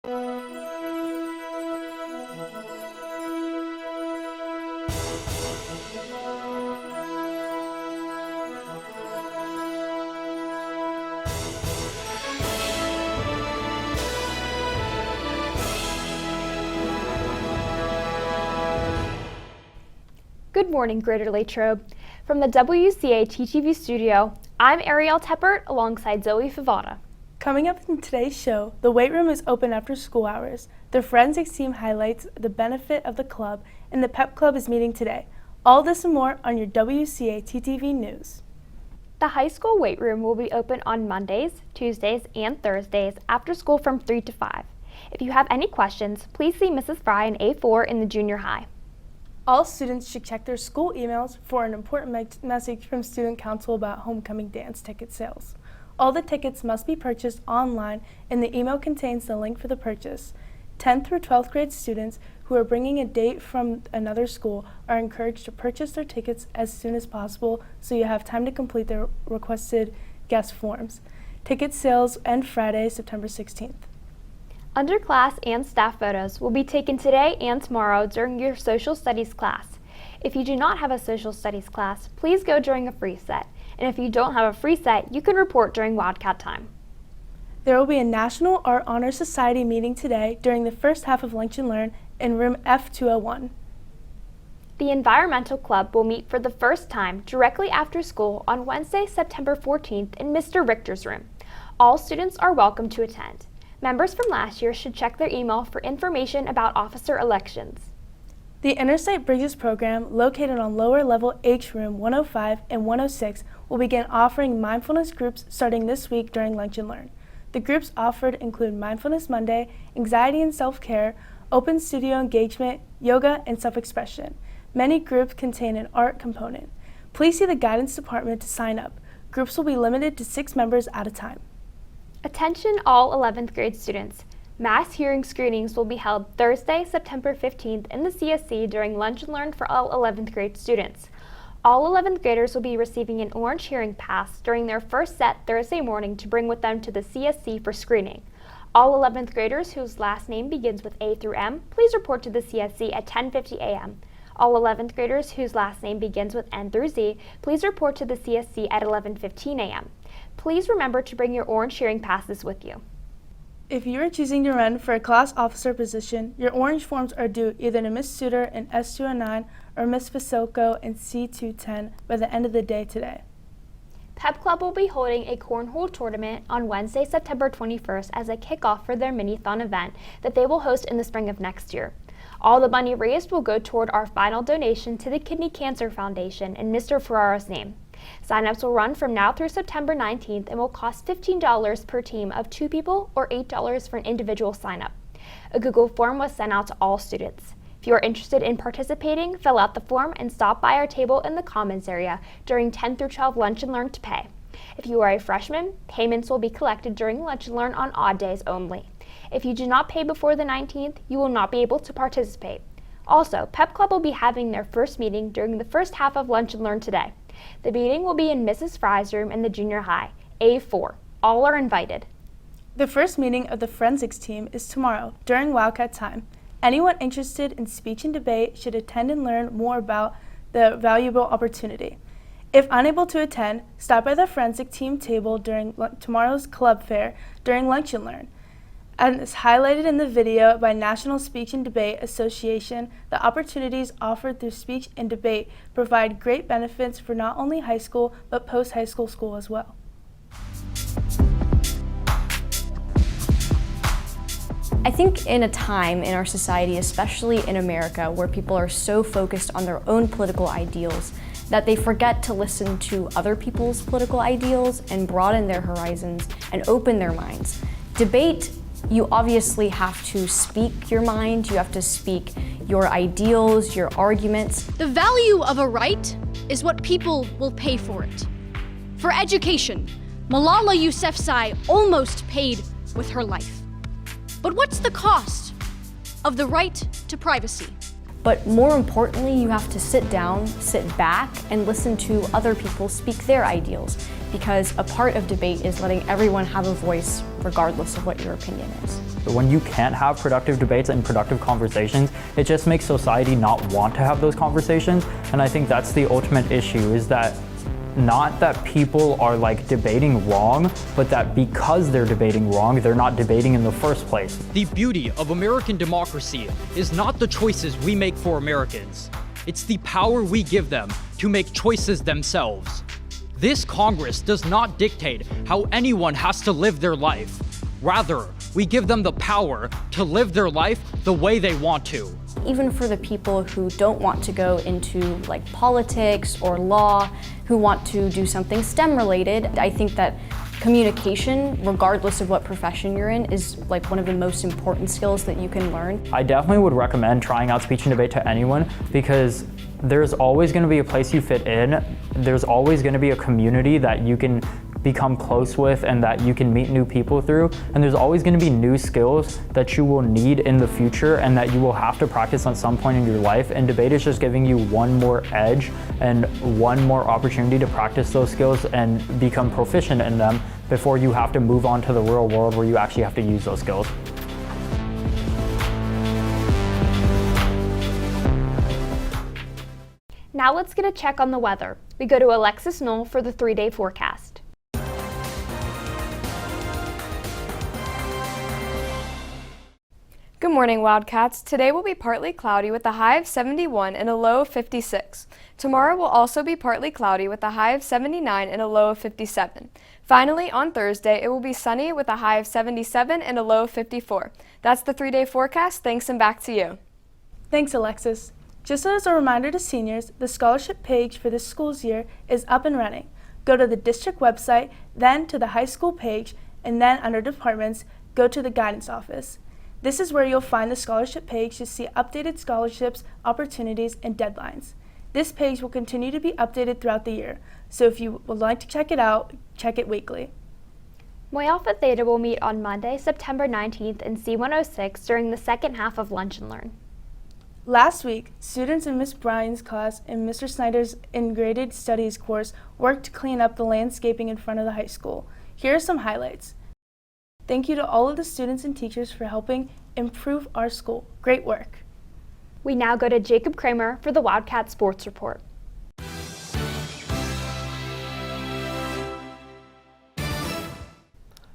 Good morning, Greater Latrobe. From the WCA TTV studio, I'm Ariel Teppert alongside Zoe Favada. Coming up in today's show, the weight room is open after school hours. The forensics team highlights the benefit of the club, and the Pep Club is meeting today. All this and more on your WCA TTV News. The high school weight room will be open on Mondays, Tuesdays, and Thursdays after school from 3 to 5. If you have any questions, please see Mrs. Fry in A4 in the junior high. All students should check their school emails for an important message from Student Council about homecoming dance ticket sales. All the tickets must be purchased online, and the email contains the link for the purchase. 10th through 12th grade students who are bringing a date from another school are encouraged to purchase their tickets as soon as possible so you have time to complete their requested guest forms. Ticket sales end Friday, September 16th. Underclass and staff photos will be taken today and tomorrow during your social studies class. If you do not have a social studies class, please go during a free set. And if you don't have a free set, you can report during Wildcat time. There will be a National Art Honor Society meeting today during the first half of Lunch and Learn in room F201. The Environmental Club will meet for the first time directly after school on Wednesday, September 14th in Mr. Richter's room. All students are welcome to attend. Members from last year should check their email for information about officer elections. The Interstate Bridges program, located on lower level H room 105 and 106, will begin offering mindfulness groups starting this week during Lunch and Learn. The groups offered include Mindfulness Monday, Anxiety and Self-Care, Open Studio Engagement, Yoga, and Self-Expression. Many groups contain an art component. Please see the guidance department to sign up. Groups will be limited to 6 members at a time. Attention all 11th grade students. Mass hearing screenings will be held Thursday, September 15th in the CSC during Lunch and Learn for all 11th grade students. All 11th graders will be receiving an orange hearing pass during their first set Thursday morning to bring with them to the CSC for screening. All 11th graders whose last name begins with A through M, please report to the CSC at 10:50 a.m. All 11th graders whose last name begins with N through Z, please report to the CSC at 11:15 a.m. Please remember to bring your orange hearing passes with you. If you are choosing to run for a class officer position, your orange forms are due either to Ms. Suter in S209 or Ms. Fasilko in C210 by the end of the day today. Pep Club will be holding a cornhole tournament on Wednesday, September 21st as a kickoff for their mini-thon event that they will host in the spring of next year. All the money raised will go toward our final donation to the Kidney Cancer Foundation in Mr. Ferraro's name. Sign-ups will run from now through September 19th and will cost $15 per team of 2 people or $8 for an individual sign-up. A Google form was sent out to all students. If you are interested in participating, fill out the form and stop by our table in the Commons area during 10 through 12 Lunch and Learn to pay. If you are a freshman, payments will be collected during Lunch and Learn on odd days only. If you do not pay before the 19th, you will not be able to participate. Also, Pep Club will be having their first meeting during the first half of Lunch and Learn today. The meeting will be in Mrs. Fry's room in the junior high, A4. All are invited. The first meeting of the forensics team is tomorrow during Wildcat time. Anyone interested in speech and debate should attend and learn more about the valuable opportunity. If unable to attend, stop by the forensic team table during tomorrow's club fair during Lunch and Learn. As highlighted in the video by National Speech and Debate Association, the opportunities offered through speech and debate provide great benefits for not only high school, but post-high school as well. I think in a time in our society, especially in America, where people are so focused on their own political ideals, that they forget to listen to other people's political ideals and broaden their horizons and open their minds. Debate, you obviously have to speak your mind, you have to speak your ideals, your arguments. The value of a right is what people will pay for it. For education, Malala Yousafzai almost paid with her life. But what's the cost of the right to privacy? But more importantly, you have to sit down, sit back, and listen to other people speak their ideals. because a part of debate is letting everyone have a voice regardless of what your opinion is. But when you can't have productive debates and productive conversations, it just makes society not want to have those conversations. And I think that's the ultimate issue, is that not that people are like debating wrong, but that because they're debating wrong, they're not debating in the first place. The beauty of American democracy is not the choices we make for Americans. It's the power we give them to make choices themselves. This Congress does not dictate how anyone has to live their life. Rather, we give them the power to live their life the way they want to. Even for the people who don't want to go into like politics or law, who want to do something STEM related, I think that communication, regardless of what profession you're in, is like one of the most important skills that you can learn. I definitely would recommend trying out speech and debate to anyone, because there's always going to be a place you fit in. There's always going to be a community that you can become close with and that you can meet new people through. And there's always going to be new skills that you will need in the future and that you will have to practice at some point in your life. And debate is just giving you one more edge and one more opportunity to practice those skills and become proficient in them before you have to move on to the real world where you actually have to use those skills. Now let's get a check on the weather. We go to Alexis Knoll for the 3-day forecast. Good morning, Wildcats. Today will be partly cloudy with a high of 71 and a low of 56. Tomorrow will also be partly cloudy with a high of 79 and a low of 57. Finally, on Thursday, it will be sunny with a high of 77 and a low of 54. That's the 3-day forecast. Thanks, and back to you. Thanks, Alexis. Just as a reminder to seniors, the scholarship page for this school's year is up and running. Go to the district website, then to the high school page, and then under departments, go to the guidance office. This is where you'll find the scholarship page to see updated scholarships, opportunities, and deadlines. This page will continue to be updated throughout the year, so if you would like to check it out, check it weekly. Mu Alpha Theta will meet on Monday, September 19th in C106 during the second half of Lunch and Learn. Last week, students in Miss Bryan's class and Mr. Snyder's Integrated Studies course worked to clean up the landscaping in front of the high school. Here are some highlights. Thank you to all of the students and teachers for helping improve our school. Great work. We now go to Jacob Kramer for the Wildcat Sports Report.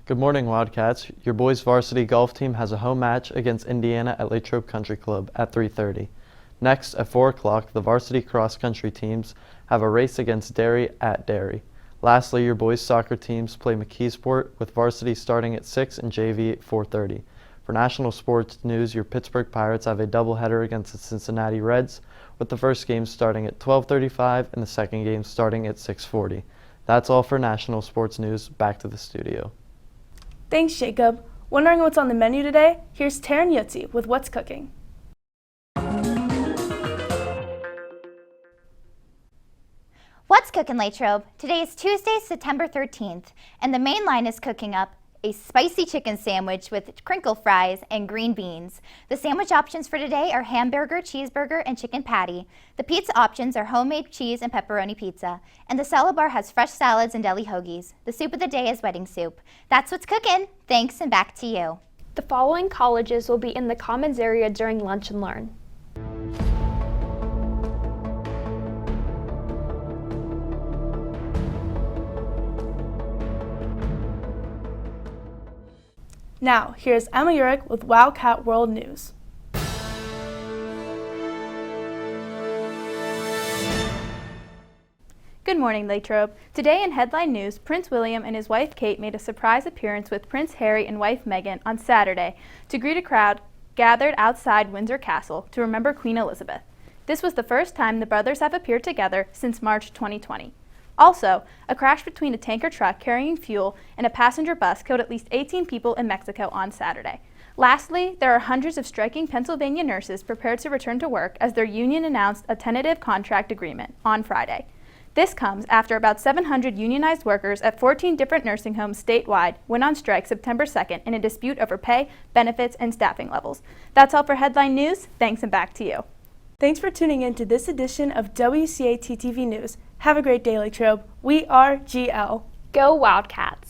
Good morning, Wildcats. Your boys varsity golf team has a home match against Indiana at Latrobe Country Club at 3:30. Next, at 4 o'clock, the varsity cross-country teams have a race against Derry at Derry. Lastly, your boys soccer teams play McKeesport with varsity starting at 6 and JV at 4:30. For national sports news, your Pittsburgh Pirates have a doubleheader against the Cincinnati Reds, with the first game starting at 12:35 and the second game starting at 6:40. That's all for national sports news. Back to the studio. Thanks, Jacob. Wondering what's on the menu today? Here's Taryn Yutzi with What's Cooking. What's cooking, Latrobe? Today is Tuesday, September 13th, and the main line is cooking up a spicy chicken sandwich with crinkle fries and green beans. The sandwich options for today are hamburger, cheeseburger, and chicken patty. The pizza options are homemade cheese and pepperoni pizza. And the salad bar has fresh salads and deli hoagies. The soup of the day is wedding soup. That's what's cooking. Thanks, and back to you. The following colleges will be in the Commons area during Lunch and Learn. Now, here's Emma Urich with Wildcat World News. Good morning, Latrobe. Today in headline news, Prince William and his wife Kate made a surprise appearance with Prince Harry and wife Meghan on Saturday to greet a crowd gathered outside Windsor Castle to remember Queen Elizabeth. This was the first time the brothers have appeared together since March 2020. Also, a crash between a tanker truck carrying fuel and a passenger bus killed at least 18 people in Mexico on Saturday. Lastly, there are hundreds of striking Pennsylvania nurses prepared to return to work as their union announced a tentative contract agreement on Friday. This comes after about 700 unionized workers at 14 different nursing homes statewide went on strike September 2nd in a dispute over pay, benefits, and staffing levels. That's all for headline news. Thanks, and back to you. Thanks for tuning in to this edition of WCAT TV News. Have a great day, Latrobe. We are GL. Go Wildcats!